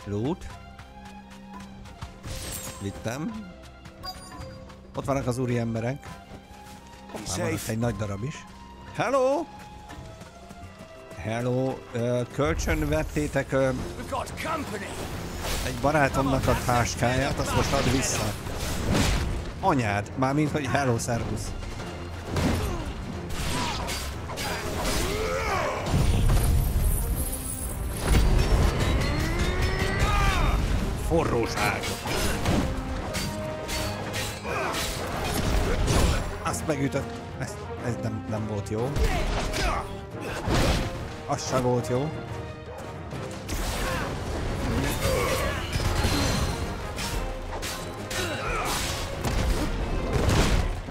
Loot. Vittem. Ott vannak az úri emberek. Van egy nagy darab is. Hello! Hello! Kölcsön vettétek egy barátomnak a táskáját, azt most add vissza. Anyád! Mármint, hogy hello, szervusz. Forróság! Azt megütött. Ez nem volt jó. Az se volt jó.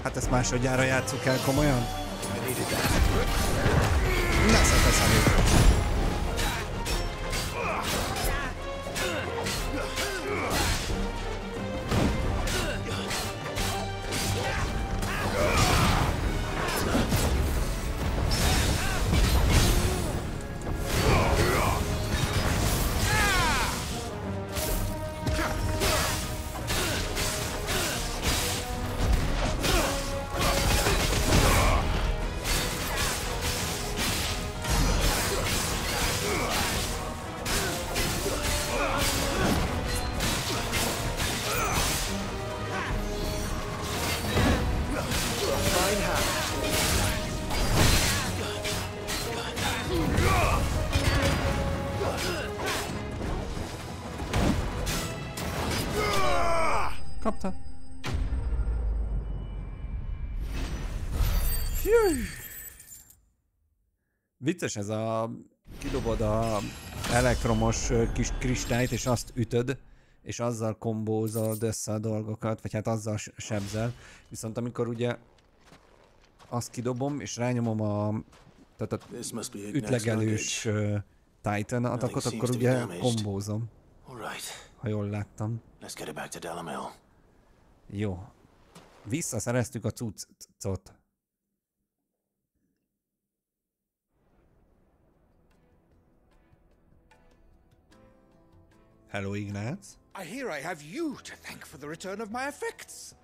Hát ezt másodjára játsszuk el komolyan? Nesze teszem. Kapta. Vicces ez a... Kidobod a elektromos kis kristályt, és azt ütöd, és azzal kombózod össze a dolgokat, vagy hát azzal sebzel. Viszont amikor ugye azt kidobom, és rányomom a... Tehát a ütlegelős Titan atakot, akkor ugye kombózom. Ha jól láttam. Jó. Visszaszereztük a cuccot. Hello, Ignác. I hear I have you to thank for the return of my effects.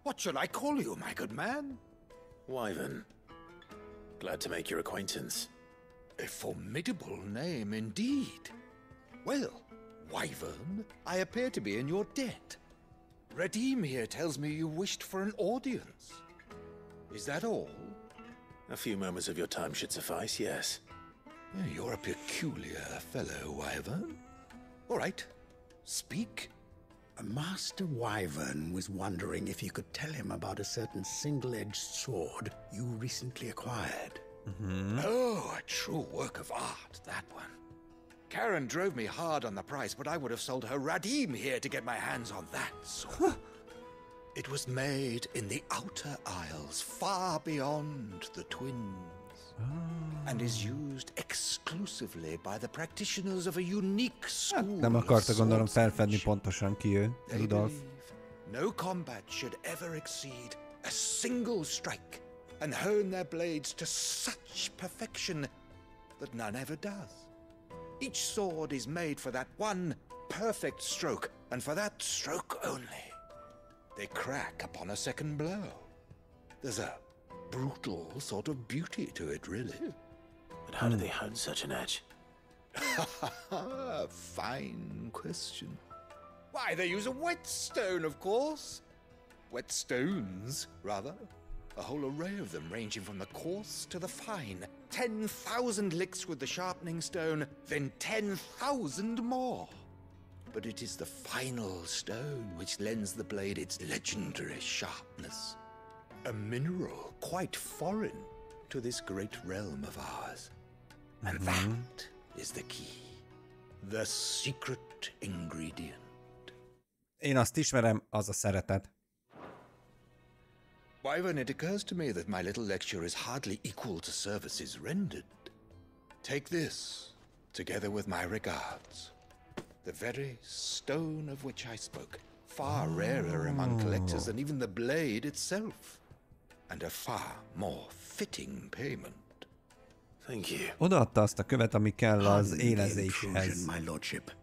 What shall I call you, my good man? Wyvern. Glad to make your acquaintance. A formidable name indeed. Well, Wyvern, I appear to be in your debt. Redeem here tells me you wished for an audience. Is that all? A few moments of your time should suffice, yes. You're a peculiar fellow, Wyvern. All right, speak. Master Wyvern was wondering if you could tell him about a certain single-edged sword you recently acquired. Oh, a true work of art, that one. Karen drove me hard on the price, but I would have sold her Radim here to get my hands on that sword. It was made in the Outer Isles, far beyond the Twins, and is used exclusively by the practitioners of a unique school. Nem akarta gondolom felfedni pontosan ki ő, Rudolf. No combat should ever exceed a single strike, and hone their blades to such perfection that none ever does. Each sword is made for that one perfect stroke, and for that stroke only. They crack upon a second blow. There's a brutal sort of beauty to it, really. But how do they hone such an edge? Fine question. Why, they use a whetstone, of course. Whetstones, rather. A whole array of them, ranging from the coarse to the fine. 10,000 licks with the sharpening stone, then 10,000 more. But it is the final stone which lends the blade its legendary sharpness. A mineral quite foreign to this great realm of ours. And that is the key. The secret ingredient. Én azt ismerem, az a szeretet. Wyvern, it occurs to me that my little lecture is hardly equal to services rendered. Take this, together with my regards. The very stone of which I spoke, far rarer among collectors than even the blade itself, and a far more fitting payment. Thank you. Odaadta azt a követ, ami kell az élezéshez. My lordship.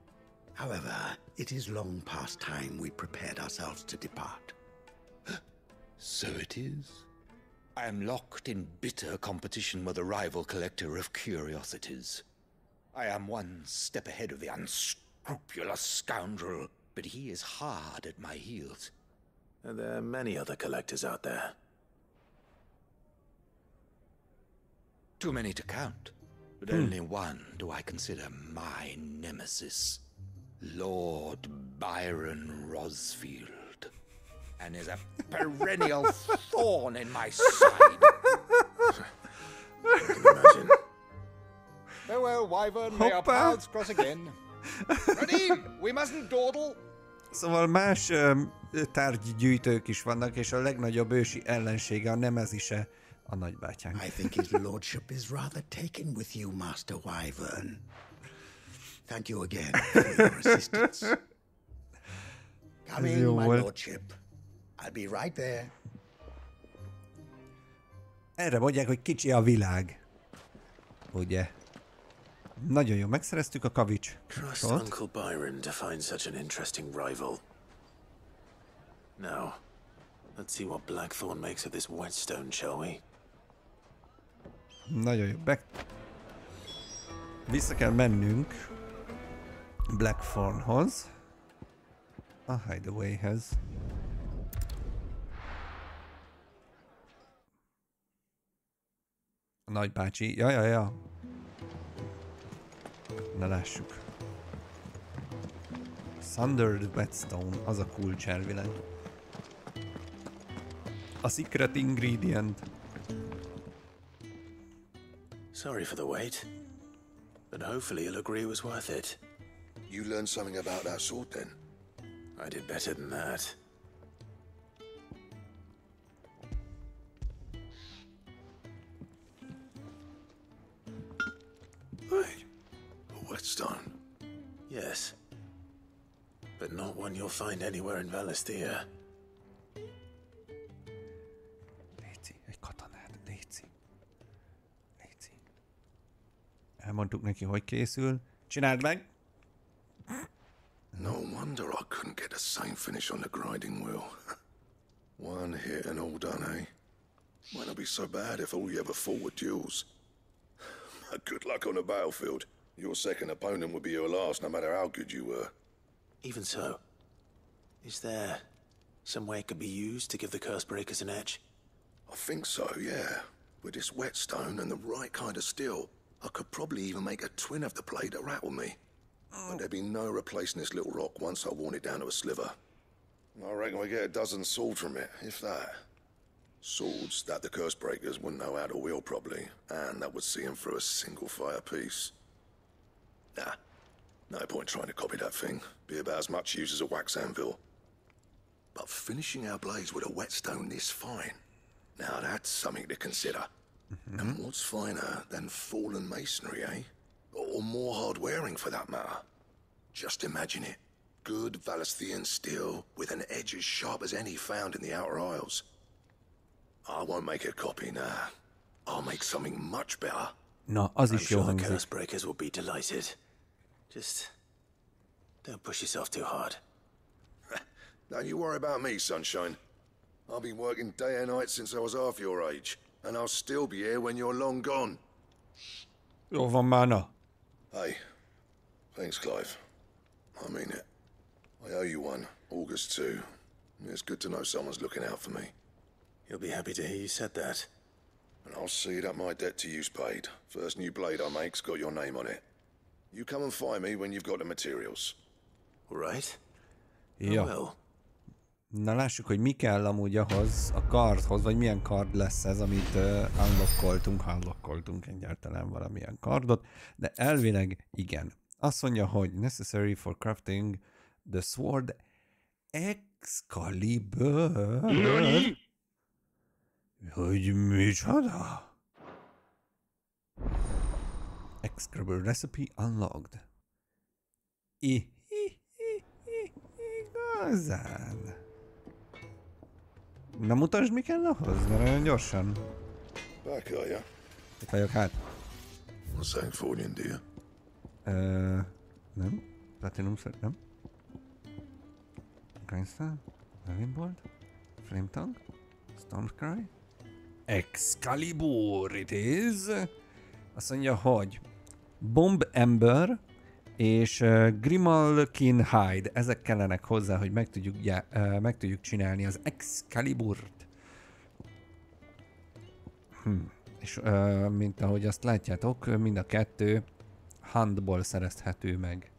However, it is long past time we prepared ourselves to depart. So it is. I am locked in bitter competition with a rival collector of curiosities. I am one step ahead of the unscrupulous scoundrel, but he is hard at my heels. And there are many other collectors out there. Too many to count, but only one do I consider my nemesis. Lord Byron Rosfield. And is a perennial thorn in my side. I can imagine. Farewell, Wyvern, may our paths cross again. Radim, we mustn't dawdle. Szóval más tárgygyűjtők is vannak, és a legnagyobb ősi ellensége, a nemezise a nagybátyánk. I think his lordship is rather taken with you, Master Wyvern. Thank you again for your assistance. Come in, my lordship. I'll be right there. Erre mondják, hogy kicsi a világ. Ugye? Nagyon jó, megszereztük a kavics. Trust Uncle Byron to find such an interesting rival. Now, let's see what Blackthorn makes of this whetstone, shall we? Nagyon jó. Vissza kell mennünk Blackthornhoz. A hideawayhez. A nagybácsi. Ja. Na lássuk. Sundered Whetstone, az a kulcs elvileg. A secret ingredient. Sorry for the wait, but hopefully you'll agree it was worth it. You learned something about that sword then? I did better than that. Hey, a whetstone? Yes, but not one you'll find anywhere in Valisthea. Léci, egy katonát, Léci. Elmondtuk neki, hogy készül. Csináld meg! No wonder I couldn't get the same finish on the grinding wheel. One hit and all done, eh? Might not be so bad if all you ever fought were duels. Good luck on the battlefield. Your second opponent would be your last, no matter how good you were. Even so, is there some way it could be used to give the curse breakers an edge? I think so, yeah. With this whetstone and the right kind of steel, I could probably even make a twin of the blade that rattled me. But there'd be no replacing this little rock once I worn it down to a sliver. I reckon we get a dozen swords from it, if that. Swords that the curse breakers wouldn't know how to wield properly, and that would see them through a single fire piece. Nah, no point trying to copy that thing. Be about as much use as a wax anvil. But finishing our blades with a whetstone this fine, now that's something to consider. And what's finer than fallen masonry, eh? Or more hard-wearing, for that matter. Just imagine it. Good Valisthean steel with an edge as sharp as any found in the Outer Isles. I won't make a copy, nah. I'll make something much better. Na, az I'm is jó sure the hangzik. curse breakers will be delighted. Just don't push yourself too hard. Don't you worry about me, sunshine. I've been working day and night since I was half your age, and I'll still be here when you're long gone. Jó van már, na. Hey, thanks, Clive. I mean it. I owe you one, August too. It's good to know someone's looking out for me. You'll be happy to hear you said that. And I'll see that my debt to you's paid. First new blade I make's got your name on it. You come and find me when you've got the materials. All right? Ja. Well. Na lássuk, hogy mi kell amúgy ahhoz, a kardhoz, vagy milyen kard lesz ez, amit unlockoltunk egyáltalán valamilyen kardot, de elvileg igen. Azt mondja, hogy necessary for crafting the sword Excalibur. Nani? Hogy micsoda? Excalibur recipe unlocked. Igazán. Na mutasd, mi kell ahhoz, mert olyan gyorsan. Back, are ya? Itt vagyok, hát. What's that for you, dear? Nem? Platinum Sword, nem? Gainstar? Bolt? Flame Tongue? Stormcry? Excalibur it is! Azt mondja, hogy Bomb Ember és Grimalkin Hide, ezek kellenek hozzá, hogy meg tudjuk csinálni az Excaliburt. És mint ahogy azt látjátok, mind a kettő handból szerezhető meg.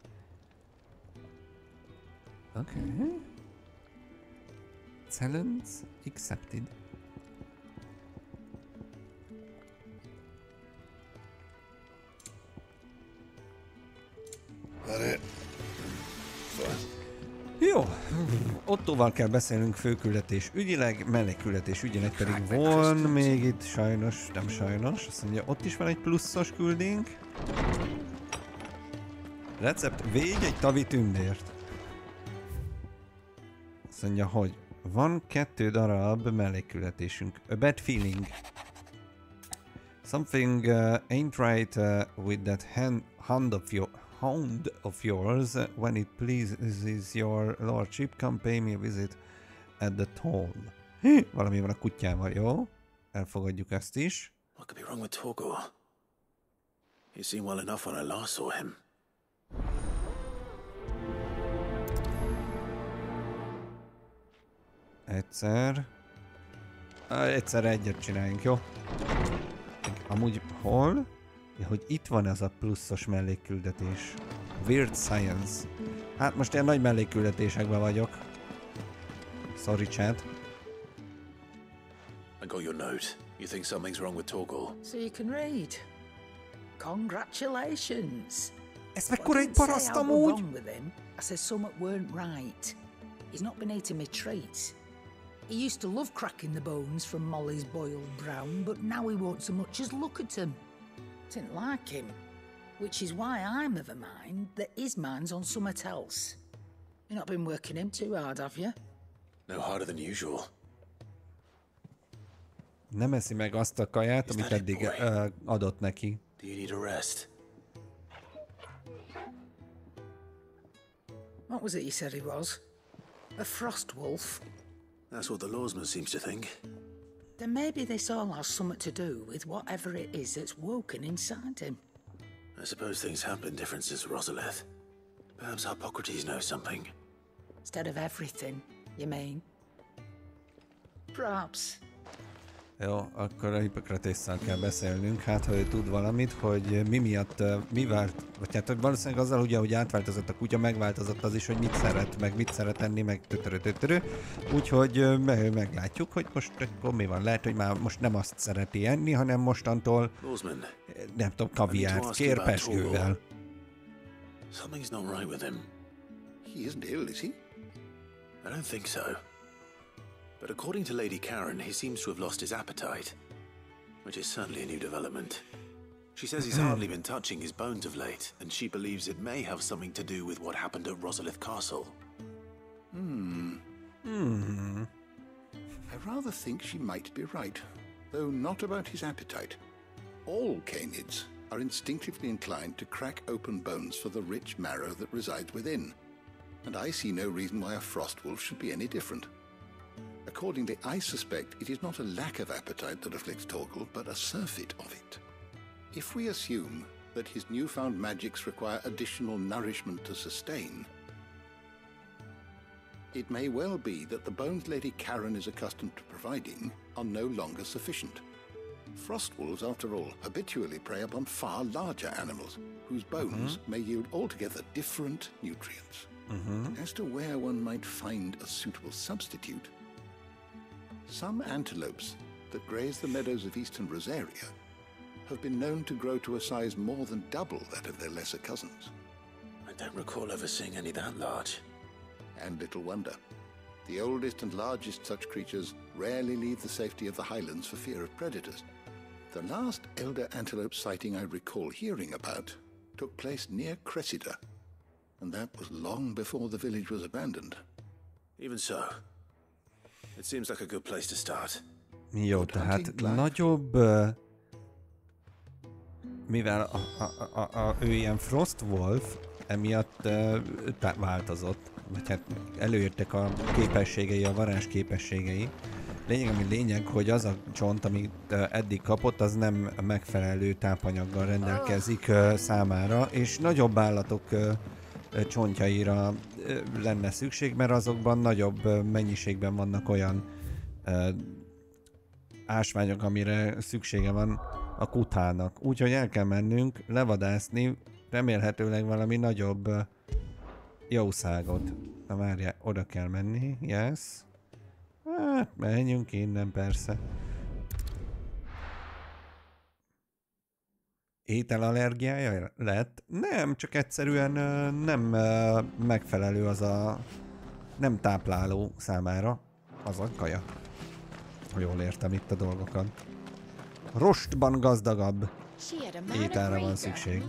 Okay. Challenge accepted. Jó, Ottóval kell beszélnünk főküldetés ügyileg, mellékküldetés ügyileg pedig van még itt sajnos, nem sajnos, azt mondja, ott is van egy pluszos küldénk. Recept, védj egy tavi tündért. Azt mondja, hogy van 2 darab mellékküldetésünk. A bad feeling. Something ain't right with that hound of yours. When it pleases your lordship, come pay me a visit at the toll. Valami van a kutyával, jó? Elfogadjuk ezt is. What could be wrong with Torgor? He seemed well enough when I last saw him. Egyszer egyet csináljunk, jó? Amúgy hol? Ja, hogy itt van ez a pluszos mellékküldetés. Weird Science. Hát most ilyen nagy mellékküldetésekben vagyok. Sorry, chat. I got your note. You think something's wrong with Torgor? So you can read. Congratulations. Ez mekkora egy paraszt amúgy? I said something weren't right. He's not been eating me treats. He used to love cracking the bones from Molly's boiled brown, but now he won't so much as look at them. Didn't like him, which is why I'm of a mind that his mind's on something else. You've not been working him too hard, have you? No harder than usual. Nem eszi meg azt a kaját, amit eddig adott neki. Do you need a rest? What was it you said he was? A frost wolf? That's what the lawsman seems to think. Then maybe this all has something to do with whatever it is that's woken inside him. I suppose things have been different since Rosalith. Perhaps Hippocrates knows something. Instead of everything, you mean? Perhaps. Jó, akkor a Hippokratésszal kell beszélnünk, hát ha ő tud valamit, hogy mi miatt, mivel, vagy hát hogy valószínűleg azzal ugye, hogy átváltozott a kutya, megváltozott az is, hogy mit szeret, meg mit szeret enni, meg tötörö. Úgyhogy meglátjuk, hogy most akkor mi van. Lehet, hogy már most nem azt szereti enni, hanem mostantól, nem tudom, kaviárt kér pezsgővel. Something's not right with him. He isn't ill, is he? I don't think so. But according to Lady Karen, he seems to have lost his appetite, which is certainly a new development. She says he's hardly been touching his bones of late, and she believes it may have something to do with what happened at Rosalith Castle. I rather think she might be right, though not about his appetite. All canids are instinctively inclined to crack open bones for the rich marrow that resides within, and I see no reason why a frost wolf should be any different. Accordingly, I suspect it is not a lack of appetite that afflicts Torgal, but a surfeit of it. If we assume that his newfound magics require additional nourishment to sustain, it may well be that the bones Lady Karen is accustomed to providing are no longer sufficient. Frost wolves, after all, habitually prey upon far larger animals, whose bones may yield altogether different nutrients. As to where one might find a suitable substitute, some antelopes that graze the meadows of eastern Rosaria have been known to grow to a size more than double that of their lesser cousins. I don't recall ever seeing any that large. And little wonder. The oldest and largest such creatures rarely leave the safety of the highlands for fear of predators. The last elder antelope sighting I recall hearing about took place near Cressida, and that was long before the village was abandoned. Even so, it seems like a good place to start. Jó, tehát nagyobb, mivel ő ilyen Frost Wolf, emiatt változott. Vagy hát előjöttek a képességei, a varázs képességei. Lényeg, hogy az a csont, amit eddig kapott, az nem megfelelő tápanyaggal rendelkezik számára, és nagyobb állatok csontjaira lenne szükség, mert azokban nagyobb mennyiségben vannak olyan ásványok, amire szüksége van a kutának. Úgyhogy el kell mennünk, levadászni, remélhetőleg valami nagyobb jószágot. Na várjál, oda kell menni, yes. Hát, menjünk innen persze. Ételallergiája lett? Nem, csak egyszerűen nem megfelelő az a... nem tápláló számára az a kaja. Ha jól értem itt a dolgokat. Rostban gazdagabb ételre van szükség.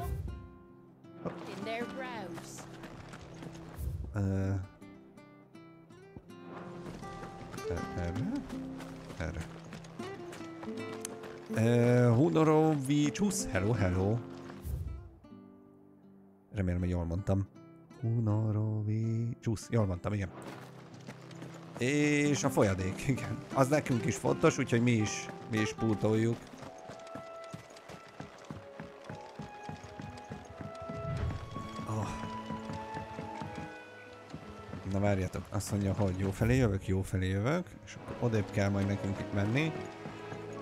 Erre. Hunorovicius, hello. Remélem, hogy jól mondtam. Hunorovicius, jól mondtam, igen. És a folyadék, igen. Az nekünk is fontos, úgyhogy mi is pútoljuk. Na várjátok, azt mondja, hogy jó felé jövök, és akkor odébb kell majd nekünk itt menni.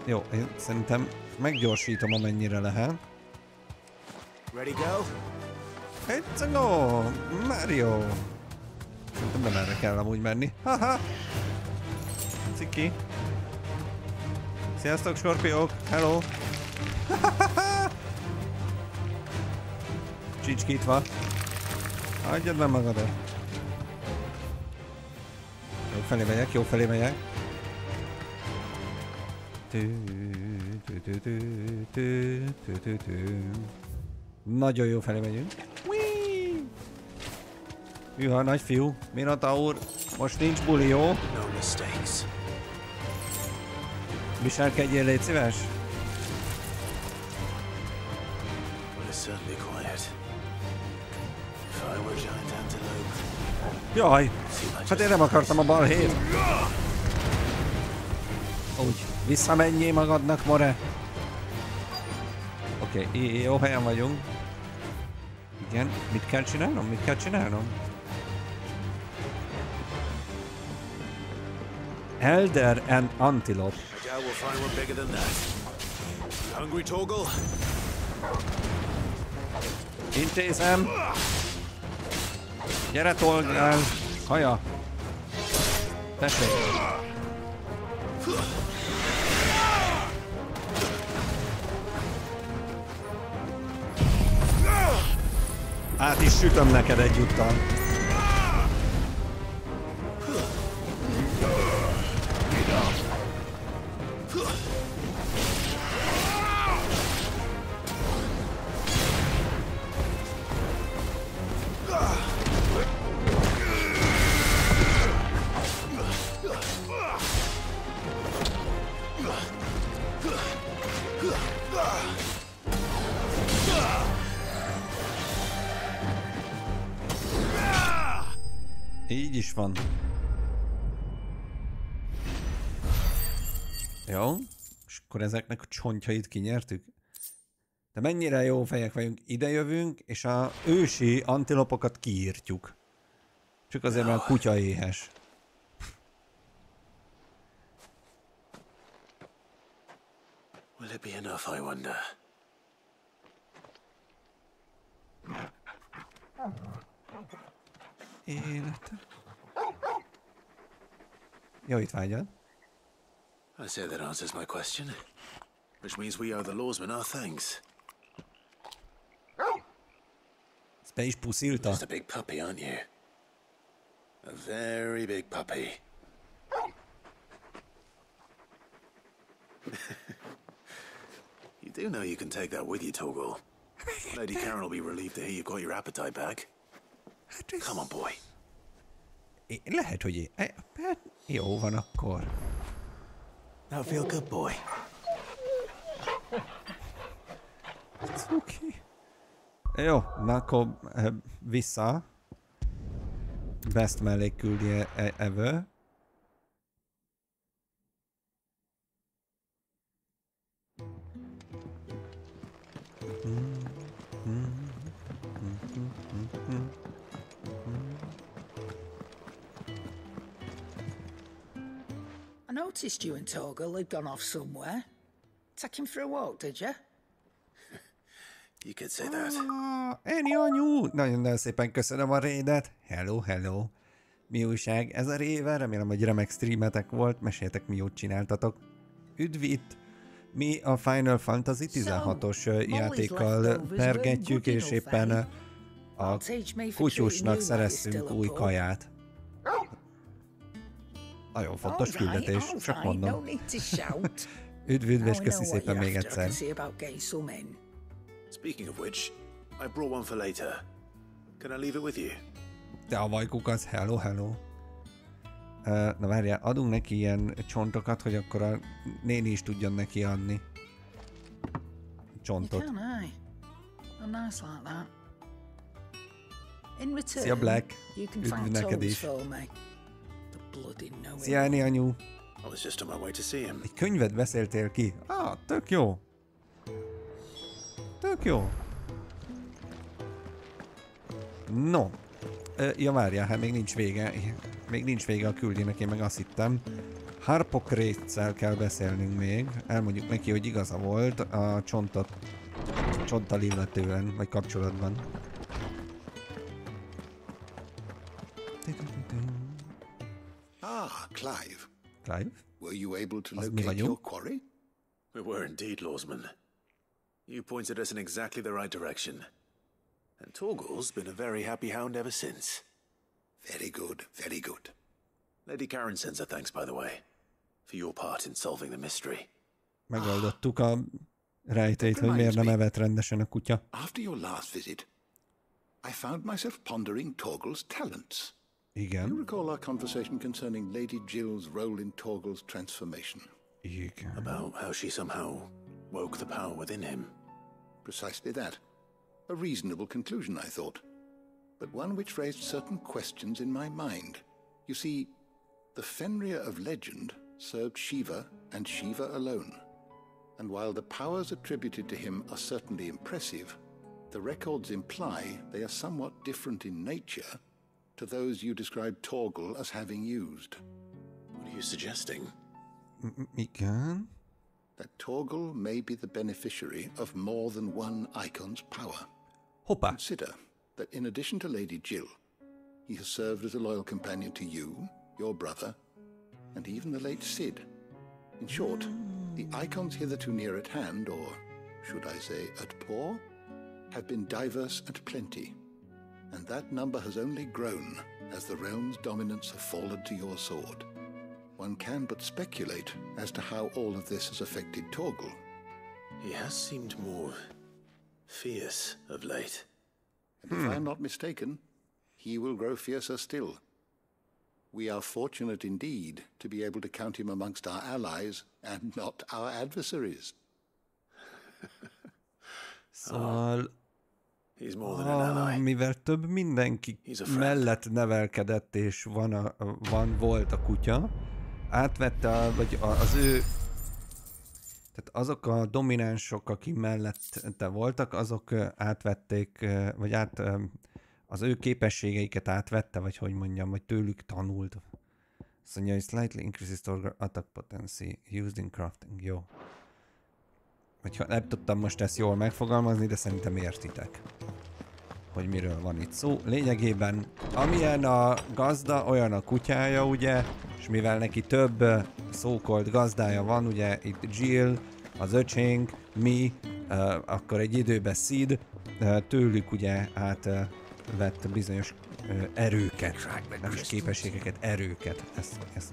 Jó, én szerintem meggyorsítom, amennyire lehet. Ready, go? It's a go! Mario! Szerintem nem erre kell amúgy menni. Haha! Ciki! Sziasztok, skorpiók! Hello! Csicskítva! Hagyjad be magadat! Jó felé megyek. Nagyon jó felé megyünk. Hűha, nagy fiú. Minotaur, most nincs buli, jó? Viselkedjél, légy szíves. Jaj! Hát én nem akartam a balhét. Úgy, visszamenjél magadnak, more. Oké, jó helyen vagyunk. Igen, mit kell csinálnom? Elder and Antelope. Intézem. Gyere, tolgál! Haja! Tessék! Át is sütöm neked egyúttal. Így is van. Jó. És akkor ezeknek a csontjait kinyertük. De mennyire jó fejek vagyunk. Ide jövünk, és a ősi antilopokat kiírtjuk. Csak azért, mert a kutya éhes. Will it be enough, I wonder? Élet. Jó, itt vágyad. I say that answers my question. Which means we owe the lawsman our thanks. Ezt be is puszilta. Just a big puppy, aren't you? A very big puppy. You do know you can take that with you, Toggle. Lady Karen will be relieved to hear you've got your appetite back. Come on, boy. Lehet, hogy hát jó van akkor. Now feel good, boy. It's okay. Jó, na akkor vissza. Best mellékküldi ever. I noticed you and Torgal had gone off somewhere. Take him for a walk, did you? You could say that. Ennyi anyu! Nagyon szépen köszönöm a raidet. Hello, hello. Mi újság? Ez a Raven, remélem, hogy remek streametek volt. Meséltek, mi jót csináltatok. Üdv itt! Mi a Final Fantasy 16-os játékkal pergetjük, és éppen a kutyusnak szereztünk új kaját. Nagyon fontos küldetés, csak mondom. Üdv, és köszi szépen még egyszer. Speaking of which, I brought one for later. Can I leave it with you? De a vajkukasz, hello, hello. Na várjál, adunk neki ilyen csontokat, hogy akkor a néni is tudjon neki adni. Csontot. Szia Black, üdv neked is. Szia Eni anyu. Egy könyvet beszéltél ki? Tök jó. Tök jó. No. Ja várjál, hát még nincs vége. Még nincs vége a küldének, én meg azt hittem. Harpokréccel kell beszélnünk még. Elmondjuk neki, hogy igaza volt a csonttal illetően, vagy kapcsolatban. Clive. Clive? Were you able to locate your quarry? We were indeed, Lawsman. You pointed us in exactly the right direction. And Torgal's been a very happy hound ever since. Very good, very good. Lady Karen sends her thanks, by the way, for your part in solving the mystery. Megoldottuk a rejtélyt, hogy miért nem evett rendesen a kutya. After your last visit, I found myself pondering Torgal's talents. Igen. You recall our conversation concerning Lady Jill's role in Torgal's transformation? Igen. About how she somehow woke the power within him. Precisely that. A reasonable conclusion, I thought, but one which raised certain questions in my mind. You see, the Fenrir of legend served Shiva and Shiva alone, and while the powers attributed to him are certainly impressive, the records imply they are somewhat different in nature to those you described Torgal as having used. What are you suggesting? Igen. That Torgal may be the beneficiary of more than one icon's power. Hoppá. Consider that in addition to Lady Jill, he has served as a loyal companion to you, your brother, and even the late Cid. In short, the icons hitherto near at hand, or should I say at paw, have been diverse and plenty, and that number has only grown as the realm's dominance have fallen to your sword. One can but speculate as to how all of this has affected Torgal. He has seemed more fierce of late. And if I'm not mistaken, he will grow fiercer still. We are fortunate indeed to be able to count him amongst our allies and not our adversaries. Szóval... He's more than an ally. Mivel több mindenki mellett nevelkedett és volt a kutya, átvette, vagy az ő... Tehát azok a dominánsok, akik mellette voltak, azok átvették, vagy az ő képességeiket átvette, vagy hogy mondjam, vagy tőlük tanult. Azt mondja, hogy slightly increases Torgal attack potency used in crafting. Jó. Vagy nem tudtam most ezt jól megfogalmazni, de szerintem értitek, hogy miről van itt szó. Lényegében, amilyen a gazda, olyan a kutyája, ugye, és mivel neki több szókolt gazdája van, ugye itt Jill, az öcsénk, mi, akkor egy időben Cid, tőlük ugye átvett bizonyos erőket, nem is képességeket, erőket. Ez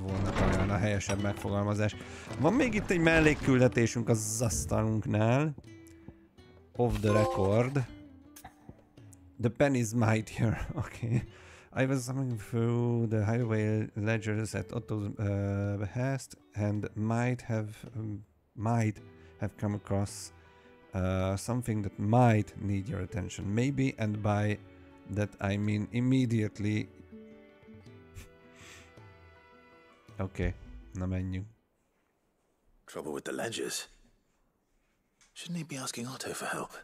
volna talán a helyesebb megfogalmazás. Van még itt egy mellékküldetésünk az asztalunknál. Off the record. The pen is mightier. Okay. I was coming through the highway ledgers at Otto's behest and might have come across Something that might need your attention. Maybe, and by that I mean immediately. Okay, na menjünk. Trouble with the ledgers. Shouldn't he be asking Otto for help?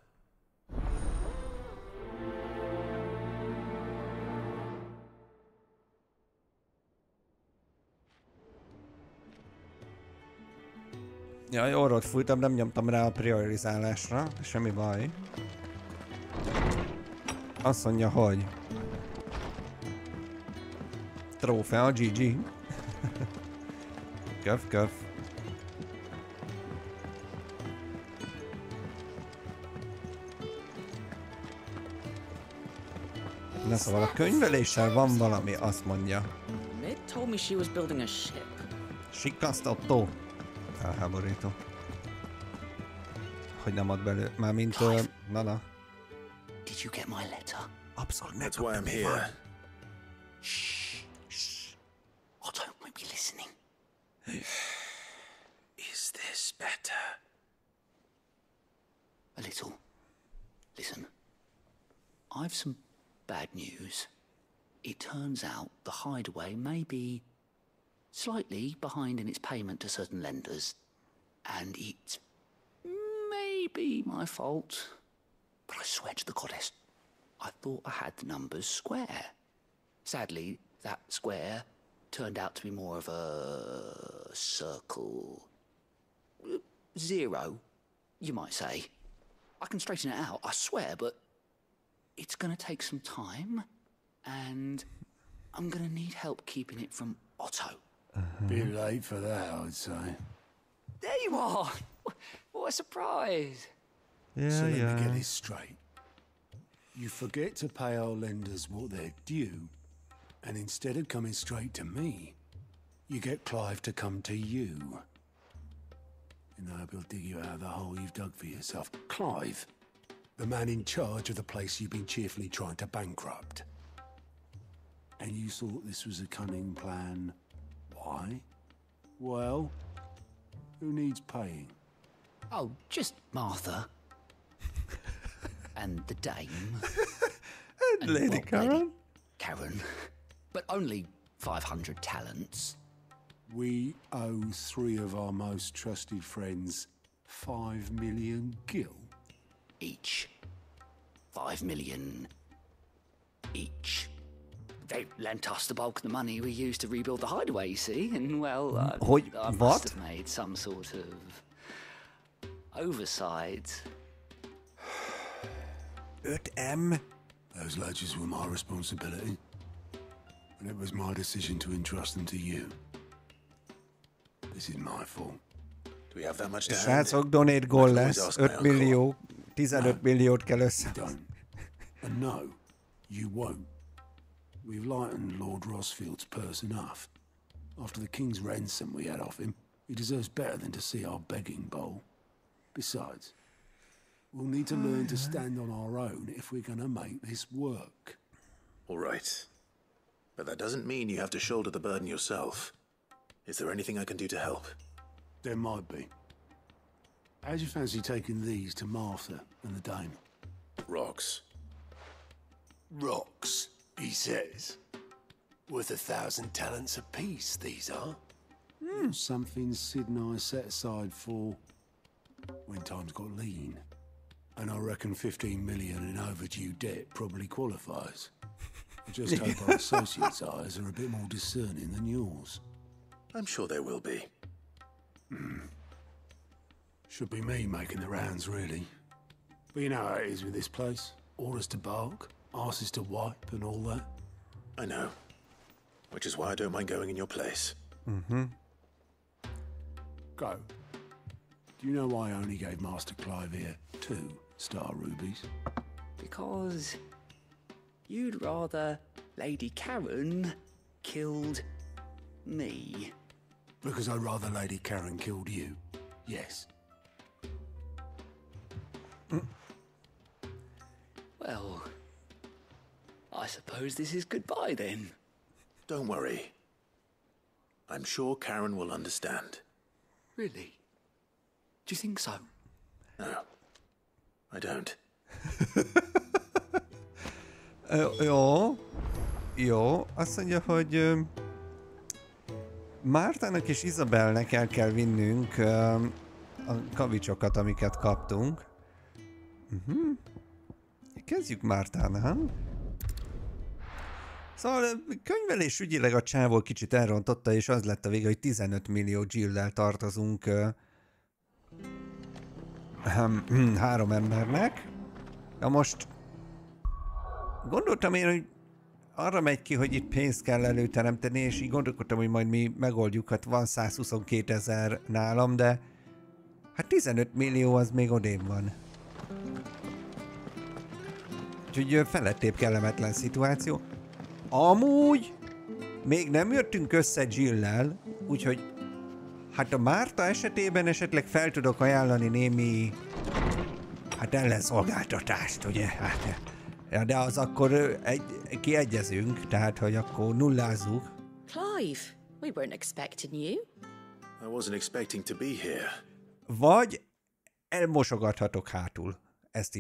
Jaj, orrot fújtam, nem nyomtam rá a priorizálásra. Semmi baj. Azt mondja, hogy... Trófea, GG. Köf, köf. Na szóval a könyveléssel van valami, azt mondja. Mid told me she was building a ship. Sikasztató. Felháborító. Hogy nem ad belő. Mármint... na. Did you get my letter? Abszolút That's why I'm here. Shh. Shh. Otto might be listening. Is this better? A little. Listen. I've some bad news. It turns out the hideaway may be slightly behind in its payment to certain lenders, and it may be my fault, but I swear to the goddess, I thought I had the numbers square. Sadly, that square turned out to be more of a circle. 0, you might say. I can straighten it out, I swear, but it's gonna take some time, and I'm gonna need help keeping it from Otto. Bit late for that, I'd say. There you are! What a surprise! So let me get this straight. You forget to pay our lenders what they're due, and instead of coming straight to me, you get Clive to come to you. And I hope he'll dig you out of the hole you've dug for yourself. Clive, the man in charge of the place you've been cheerfully trying to bankrupt. And you thought this was a cunning plan. Why? Well, who needs paying? Oh, just Martha. And the dame. And Lady Karen? Karen. But only 500 talents. We owe 3 of our most trusted friends 5 million gil. Each. 5 million each. They lent us the bulk of the money we used to rebuild the hideaway, you see, and well, I must have made some sort of oversight. 5M? Those ledgers were my responsibility, and it was my decision to entrust them to you. This is my fault. Do we have that much to hand? Srácok, donate goal lesz. 5 millió. 15 milliót kell össze. Don't. And no, you won't. We've lightened Lord Rosfield's purse enough. After the king's ransom we had off him, he deserves better than to see our begging bowl. Besides, we'll need to learn to stand on our own if we're going to make this work. All right. But that doesn't mean you have to shoulder the burden yourself. Is there anything I can do to help? There might be. How'd you fancy taking these to Martha and the dame? Rocks. Rocks, he says. Worth 1,000 talents apiece, these are. Something Sid and I set aside for when times got lean. And I reckon 15 million in overdue debt probably qualifies. I just hope our associates' eyes are a bit more discerning than yours. I'm sure there will be. Should be me making the rounds, really. But you know how it is with this place. Orders to bark, arses to wipe and all that. I know. Which is why I don't mind going in your place. Go. Do you know why I only gave Master Clive here 2 star rubies? Because you'd rather Lady Karen killed me. Because I'd rather Lady Karen killed you. Yes. Well, I suppose this is goodbye then. Don't worry. I'm sure Karen will understand. Really? Do you think so? No. I don't. Jó. Azt mondja, hogy Mártának és Izabelnek el kell vinnünk a kavicsokat, amiket kaptunk. Kezdjük Mártánál. Szóval könyvelés ügyileg a csávó kicsit elrontotta, és az lett a vége, hogy 15 millió Jill-lel tartozunk 3 embernek. Na most gondoltam én, hogy arra megy ki, hogy itt pénzt kell előteremteni, és így gondolkodtam, hogy majd mi megoldjuk, hát van 122 000 nálam, de hát 15 millió az még odébb van. Úgyhogy felettébb kellemetlen szituáció. Amúgy még nem jöttünk össze Jill-lel, úgyhogy hát a Márta esetében esetleg fel tudok ajánlani némi ellenszolgáltatást, ugye? Hát, ja, de az akkor kiegyezünk, tehát hogy akkor nullázzuk. Clive, we weren't expecting you. I wasn't expecting to be here. Vagy elmosogathatok hátul. Ezt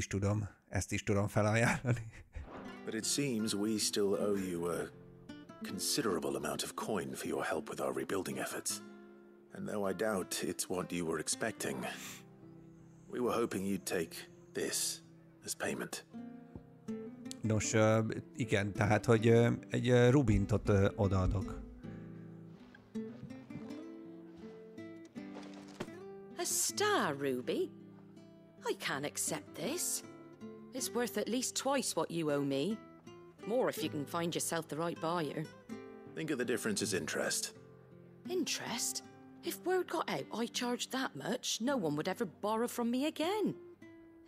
is tudom felajánlani. But it seems we still owe you a considerable amount of coin for your help with our rebuilding efforts. And though I doubt it's what you were expecting, we were hoping you'd take this as payment. Nos, igen, tehát, hogy egy rubintot odaadok. A star ruby? I can't accept this. It's worth at least twice what you owe me. More if you can find yourself the right buyer. Think of the difference as interest. Interest? If word got out I charged that much, no one would ever borrow from me again.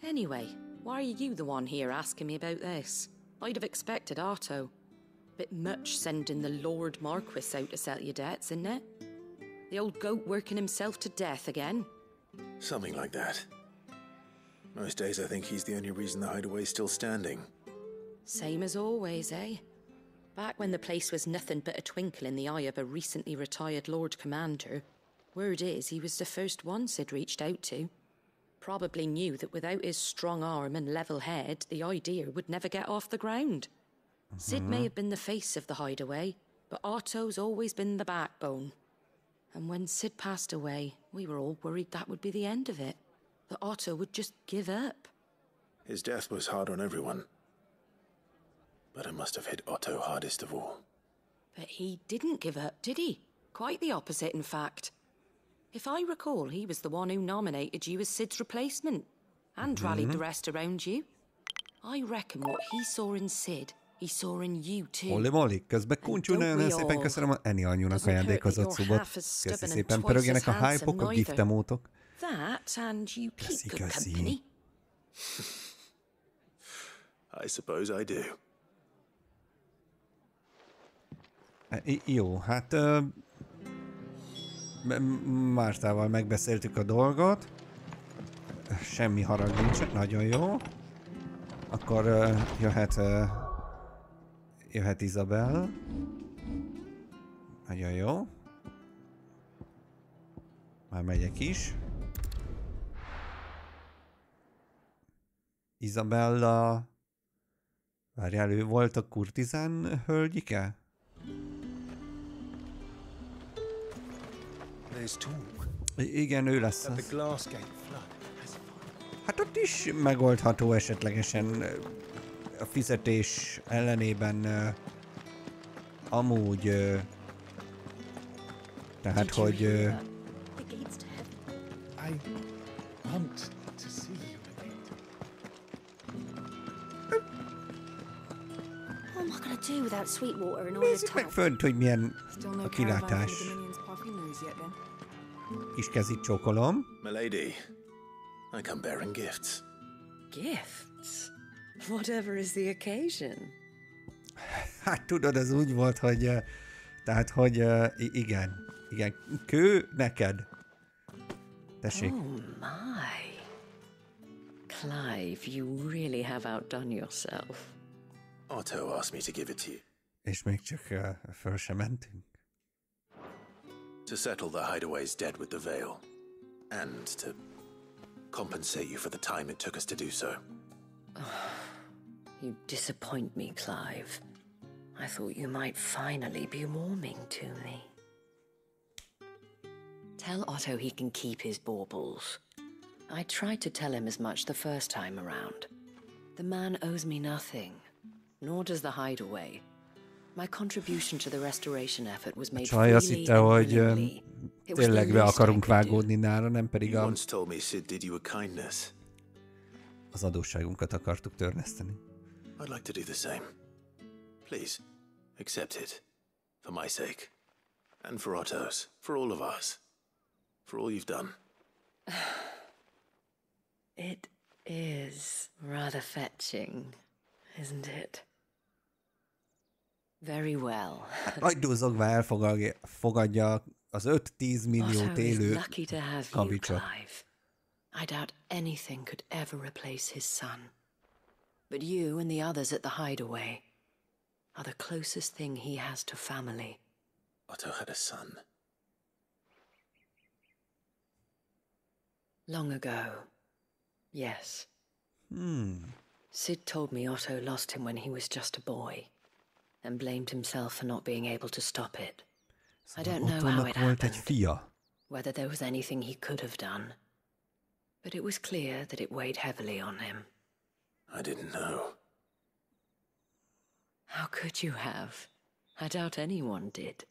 Anyway, why are you the one here asking me about this? I'd have expected Otto. Bit much sending the Lord Marquis out to settle your debts, isn't it? The old goat working himself to death again? Something like that. Most days I think he's the only reason the hideaway's still standing. Same as always, eh? Back when the place was nothing but a twinkle in the eye of a recently retired Lord Commander, word is he was the first one Sid reached out to. Probably knew that without his strong arm and level head, the idea would never get off the ground. Sid may have been the face of the hideaway, but Otto's always been the backbone. And when Sid passed away, we were all worried that would be the end of it. That Otto would just give up. His death was hard on everyone. But it must have hit Otto hardest of all. But he didn't give up, did he? Quite the opposite, in fact. If I recall, he was the one who nominated you as Sid's replacement. And rallied the rest around you. I reckon what he saw in Sid, he saw in you too. Holy moly, közben Kuncsú nagyon szépen köszönöm a Eni anyunak ajándékozott szubot. Köszi szépen, pörögjenek a hype-ok, a giftemótok. That and you keep good company. I suppose I do. Jó, hát Mártával megbeszéltük a dolgot. Semmi harag nincs, nagyon jó. Akkor jöhet Izabel. Nagyon jó. Már megyek is. Izabella... Várjál, ő volt a kurtizán hölgyike? Igen, ő lesz az. Hát ott is megoldható esetlegesen a fizetés ellenében amúgy tehát, hogy nézzük meg fönt, hogy milyen a kilátás. Kis kezit csókolom. Milady, I come bearing gifts. Gifts? Whatever is the occasion. Hát tudod, az úgy volt, hogy tehát, hogy igen, kő neked. Tessék. Oh my. Clive, you really have outdone yourself. Otto asked me to give it to you. És még csak föl sem mentünk. To settle the hideaway's debt with the Veil. And to compensate you for the time it took us to do so. You disappoint me, Clive. I thought you might finally be warming to me. Tell Otto he can keep his baubles. I tried to tell him as much the first time around. The man owes me nothing, nor does the hideaway. My contribution to the restoration effort was made Csaj azt freely hitte, and hogy willingly. It was tényleg the be least I akarunk could do. vágódni nála, nem pedig You once told me Sid did you a kindness. az adósságunkat akartuk törleszteni. I'd like to do the same. Please, accept it. For my sake. And for Otto's. For all of us. For all you've done. It is rather fetching, isn't it? Very well. Nagy dúzogva elfogadja az 5-10 milliót Otto is élő lucky to have you, kavicsot. Clive. I doubt anything could ever replace his son. But you and the others at the hideaway are the closest thing he has to family. Otto had a son. Long ago, yes. Sid told me Otto lost him when he was just a boy, and blamed himself for not being able to stop it. I don't know how it volt egy happened, fia. whether there was anything he could have done, but it was clear that it weighed heavily on him. I didn't know. How could you have? I doubt anyone did.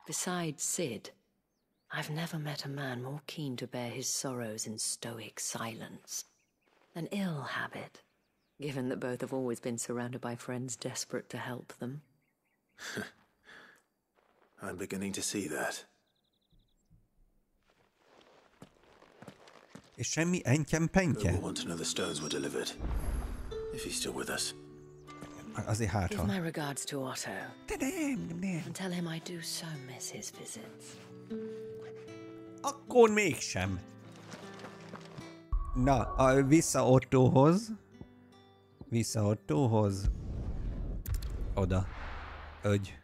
Besides Sid, I've never met a man more keen to bear his sorrows in stoic silence. An ill habit, given that both have always been surrounded by friends desperate to help them. I'm beginning to see that. És semmi entyen-pentye? We'll want to know the stones were delivered. If he's still with us. Azért hát, Give ha. my regards to Otto. De nem. And tell him I do so miss his visits. Akkor mégsem. Na, vissza Ottóhoz. Oda. Ögy.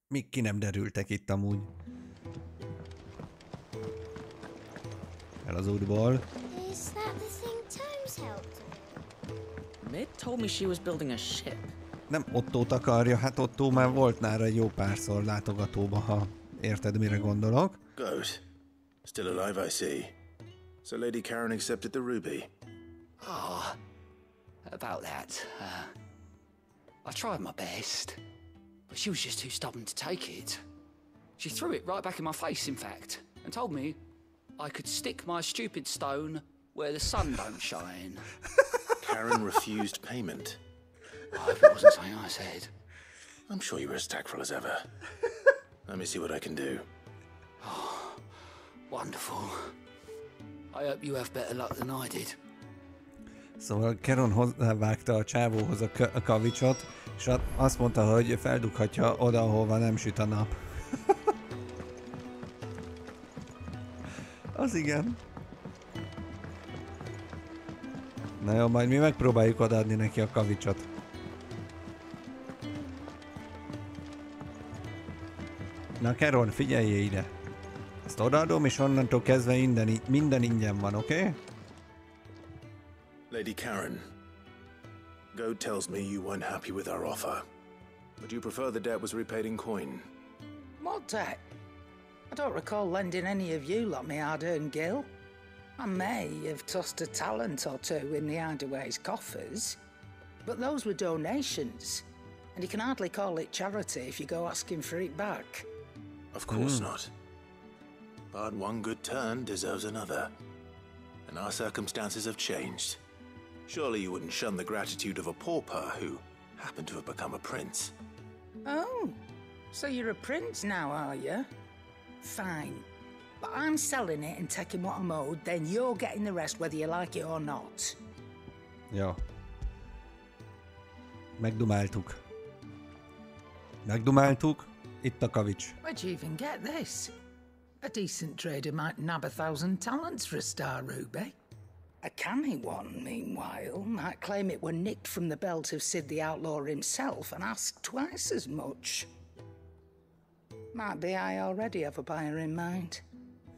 Még ki nem derültek itt amúgy. El az útból. Is that the thing Tomes helped? Mid told me she was building a ship. Nem Ottót akarja, hát Ottó már volt nála egy jó párszor látogatóba, ha érted, mire gondolok. Goat. Still alive, I see. So Lady Karen accepted the ruby. About that, I tried my best, but she was just too stubborn to take it. She threw it right back in my face, in fact, and told me I could stick my stupid stone where the sun don't shine. Karen refused payment. I hope it wasn't something I said. I'm sure you were as tactful as ever. Let me see what I can do. Wonderful. I hope you have better luck than I did. Szóval Keron hozzávágta a csávóhoz a kavicsot, és azt mondta, hogy feldughatja oda, ahova nem süt a nap. Az igen. Na jó, majd mi megpróbáljuk odaadni neki a kavicsot. Na Keron, figyeljél ide! Ezt odaadom, és onnantól kezdve minden ingyen van, oké? Okay? Lady Karen, Goat tells me you weren't happy with our offer. Would you prefer the debt was repaid in coin? What debt? I don't recall lending any of you like me hard-earned gil. I may have tossed a talent or two in the Hideaway's coffers, but those were donations, and you can hardly call it charity if you go asking for it back. Of course not. But one good turn deserves another. And our circumstances have changed. Surely you wouldn't shun the gratitude of a pauper who happened to have become a prince. Oh, so you're a prince now, are you? Fine. But I'm selling it and taking what I'm owed, then you're getting the rest whether you like it or not. Jó. Megdumáltuk. Itt a kavics. Where'd you even get this? A decent trader might nab 1,000 talents for a star ruby. A canny one, meanwhile, might claim it were nicked from the belt of Sid the Outlaw himself and ask twice as much. Might be I already have a buyer in mind.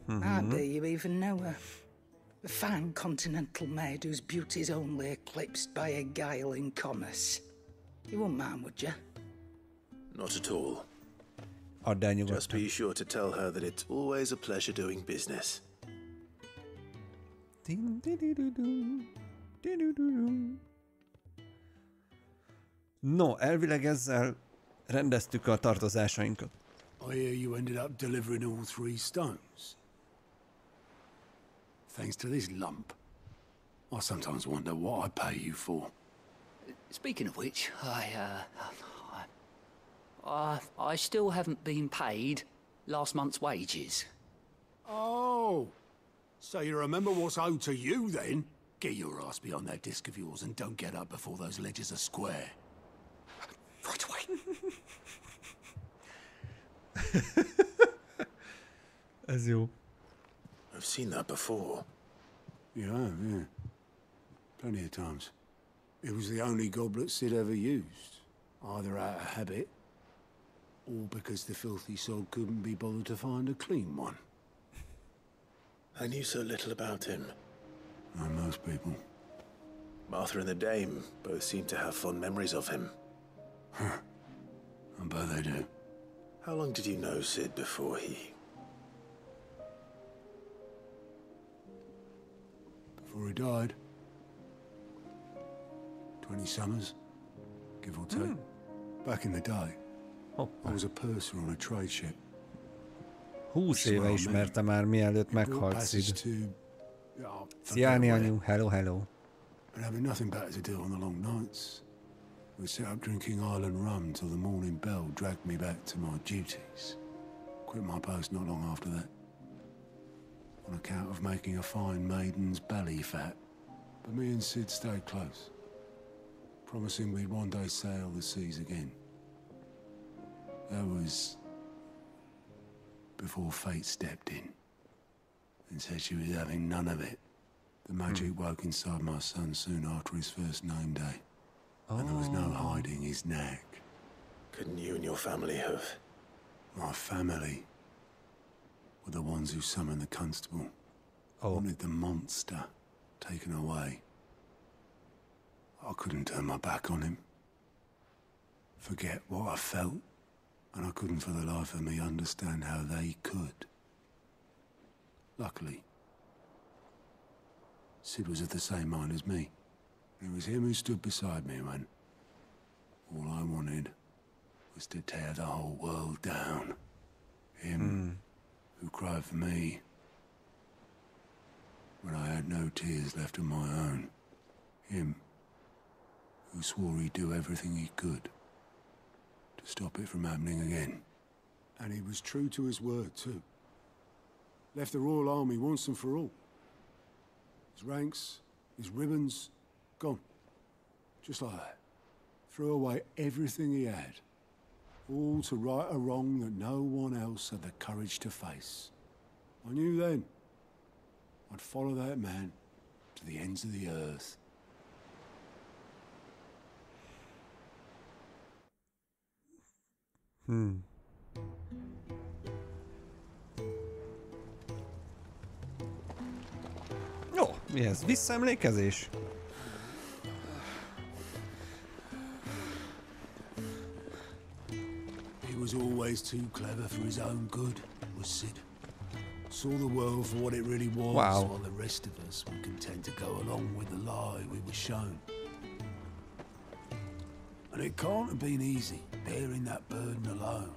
I dare you even know her. A fine continental maid whose beauty's only eclipsed by a guile in commerce. You wouldn't mind, would you? Not at all. Add el Just nyugodtan. be sure to tell her that it's always a pleasure doing business. No, elvileg ezzel rendeztük a tartozásainkat. I hear you ended up delivering all 3 stones. Thanks to this lump. I sometimes wonder what I pay you for. Speaking of which, I still haven't been paid last month's wages. Oh, so you remember what's owed to you then? Get your ass behind that disc of yours and don't get up before those ledgers are square. Right away. Ez jó. I've seen that before. Yeah. Plenty of times. It was the only goblet Sid ever used. Either out of habit, or because the filthy sod couldn't be bothered to find a clean one. I knew so little about him. Like most people. Martha and the Dame both seem to have fond memories of him. I bet they do. How long did you know Sid before he... Before he died. 20 summers, give or take. Back in the day, I was a purser on a trade ship. 20 éve ismerte már, mielőtt meghalt Sid. Sziáni anyu, hello. But having nothing better to do on the long nights, we set up drinking island rum till the morning bell dragged me back to my duties. Quit my post not long after that. On account of making a fine maiden's belly fat. But me and Sid stayed close, promising we'd one day sail the seas again. That was before fate stepped in and said she was having none of it. The magic woke inside my son soon after his first name day. And there was no hiding his knack. Couldn't you and your family have... My family were the ones who summoned the constable. Wanted the monster taken away. I couldn't turn my back on him. Forget what I felt. And I couldn't for the life of me understand how they could. Luckily, Sid was of the same mind as me. It was him who stood beside me when all I wanted was to tear the whole world down. Him who cried for me when I had no tears left of my own. Him who swore he'd do everything he could to stop it from happening again. And he was true to his word, too. Left the Royal Army once and for all. His ranks, his ribbons, gone. Just like that. Threw away everything he had. All to right a wrong that no one else had the courage to face. I knew then I'd follow that man to the ends of the earth. Jó, mi ez? Visszaemlékezés? He was always too clever for his own good, was Sid. Saw the world for what it really was, while the rest of us were content to go along with the lie we were shown. And it can't have been easy, bearing that burden alone.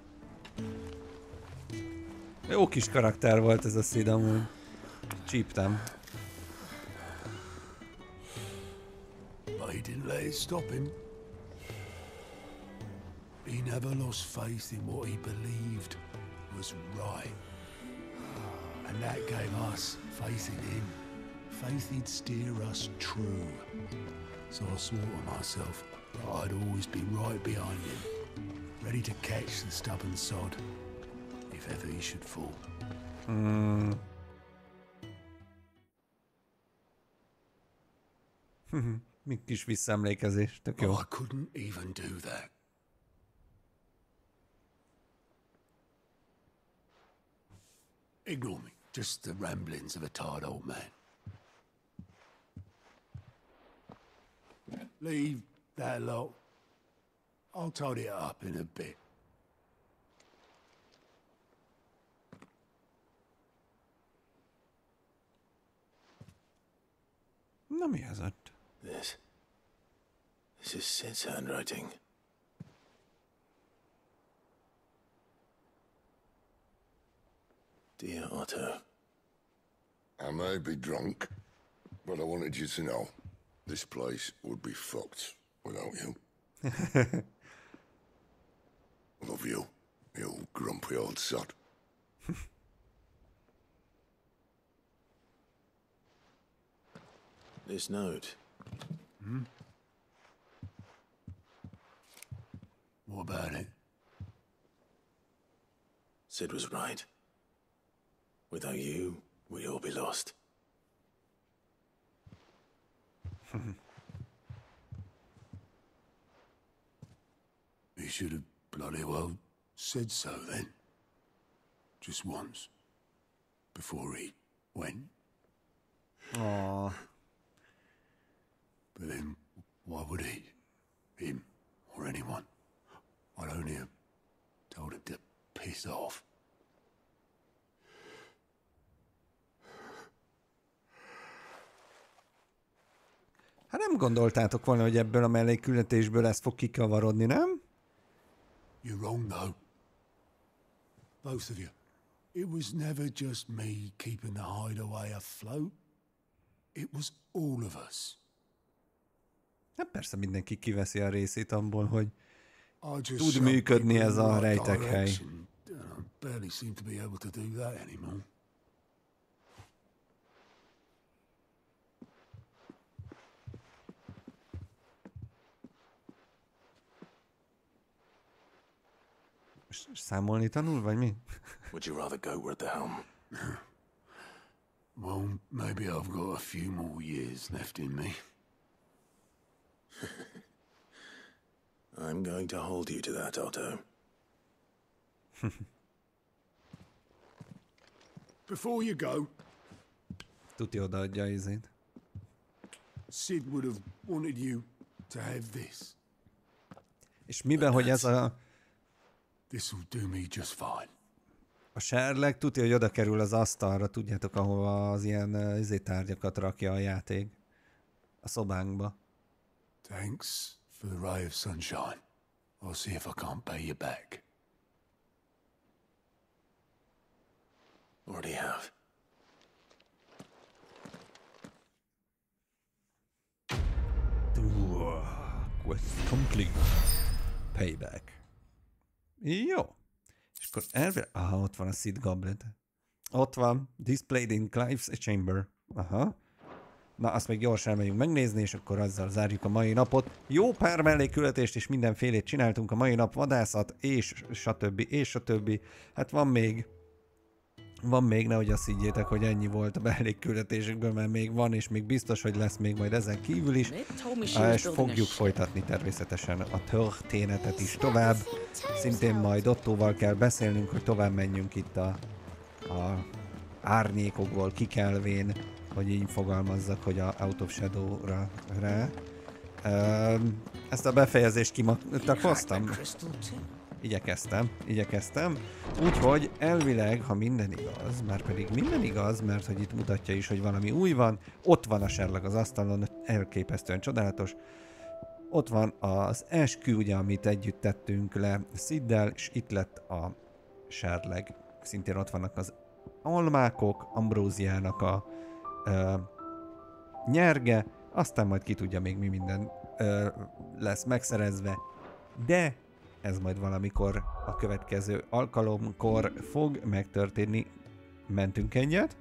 Jó kis karakter volt ez a Sid amúgy. Csíptem. But he didn't let it stop him. He never lost faith in what he believed was right. And that gave us faith in him. Faith he'd steer us true. So I swore to myself that I'd always be right behind him, ready to catch the stubborn sod, if ever he should fall. Mi kis visszaemlékezés, tök jó. I couldn't even do that. Ignore me. Just the ramblings of a tired old man. Leave that lot. I'll tidy it up in a bit. Na mi ez ott? This is Sid's handwriting. Dear Otto. I may be drunk, but I wanted you to know this place would be fucked without you. Love you, you grumpy old sod. This note. Hmm? What about it? Sid was right. Without you, we'd all be lost. He should have bloody well said so then. Just once. Before he went. Aww. But then, why would he? Him, or anyone? I'd only have told him to piss off. Hát nem gondoltátok volna, hogy ebből a mellékküldetésből ez fog kikavarodni, nem? You're wrong, though. Both of you. It was never just me keeping the hideaway afloat. It was all of us. Hát persze mindenki kiveszi a részét abból, hogy tud működni ez a rejtekhely. Barely seem to be able to do that anymore. Számolni tanul, vagy mi? Would you rather go at the helm? Well, maybe I've got a few more years left in me. I'm going to hold you to that, Otto. Before you go, Tuti odaadja izét. Sid would have wanted you to have this. És miben, hogy ez a... This will do me just fine. A serleg tuti, hogy oda kerül az asztalra, tudjátok, ahova az ilyen tárgyakat rakja a játék. A szobánkba. Thanks for the ray of sunshine. I'll see if I can't pay you back. Already have. Quest complete. Payback. Jó. És akkor elvileg... Aha, ott van a Sid Goblet. Ott van. Displayed in Clive's chamber. Aha. Na, azt még gyorsan elmegyünk megnézni, és akkor azzal zárjuk a mai napot. Jó pár mellékkületést és mindenfélét csináltunk a mai nap. Vadászat, és stb. És stb. Hát van még, nehogy azt higgyétek, hogy ennyi volt a mellékkületésekből, mert még van, és még biztos, hogy lesz még majd ezen kívül is. És fogjuk folytatni természetesen a történetet is tovább. Szintén majd Ottóval kell beszélnünk, hogy tovább menjünk itt a árnyékokból kikelvén, hogy így fogalmazzak, hogy a Out of Shadow-ra rá. Ezt a befejezést kimatakoztam. Igyekeztem. Úgyhogy elvileg, ha minden igaz, már pedig minden igaz, mert hogy itt mutatja is, hogy valami új van, ott van a serleg az asztalon, elképesztően csodálatos. Ott van az eskü, ugye, amit együtt tettünk le Siddel, és itt lett a serleg. Szintén ott vannak az almákok, Ambróziának a nyerge, aztán majd ki tudja még mi minden lesz megszerezve, de ez majd valamikor a következő alkalomkor fog megtörténni. Mentünk egyet,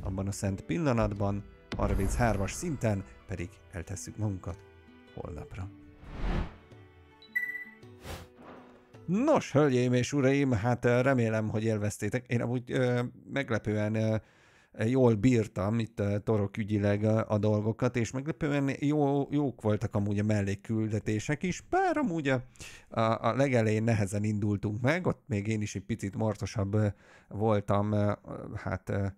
abban a szent pillanatban, 33-as szinten pedig eltesszük magunkat holnapra. Nos, hölgyeim és uraim, hát remélem, hogy élveztétek. Én amúgy meglepően jól bírtam itt torok ügyileg a dolgokat, és meglepően jók voltak amúgy a mellékküldetések is, bár amúgy a legelején nehezen indultunk meg, ott még én is egy picit martosabb voltam, hát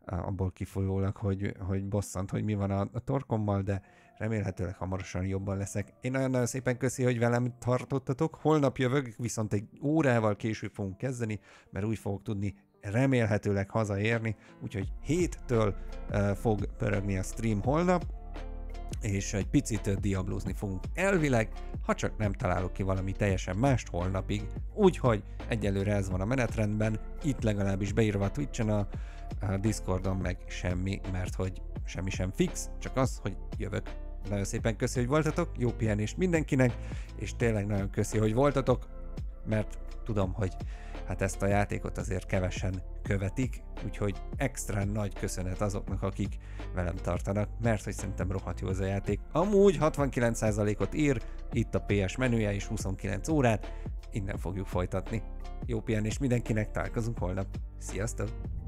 abból kifolyólag, hogy bosszant, hogy mi van a torkommal, de remélhetőleg hamarosan jobban leszek. Én nagyon szépen köszi, hogy velem tartottatok. Holnap jövök, viszont egy órával később fogunk kezdeni, mert úgy fogok tudni remélhetőleg hazaérni, úgyhogy 7-től fog pörögni a stream holnap, és egy picit diablózni fogunk elvileg, ha csak nem találok ki valami teljesen mást holnapig. Úgyhogy egyelőre ez van a menetrendben, itt legalábbis beírva a Twitch-en, a Discordon meg semmi, mert hogy semmi sem fix, csak az, hogy jövök. Nagyon szépen köszi, hogy voltatok, jó pihenést mindenkinek, és tényleg nagyon köszi, hogy voltatok, mert tudom, hogy hát ezt a játékot azért kevesen követik, úgyhogy extra nagy köszönet azoknak, akik velem tartanak, mert hogy szerintem rohadt jó ez a játék. Amúgy 69%-ot ír, itt a PS menüje is 29 órát, innen fogjuk folytatni. Jó pihenést mindenkinek, találkozunk holnap. Sziasztok!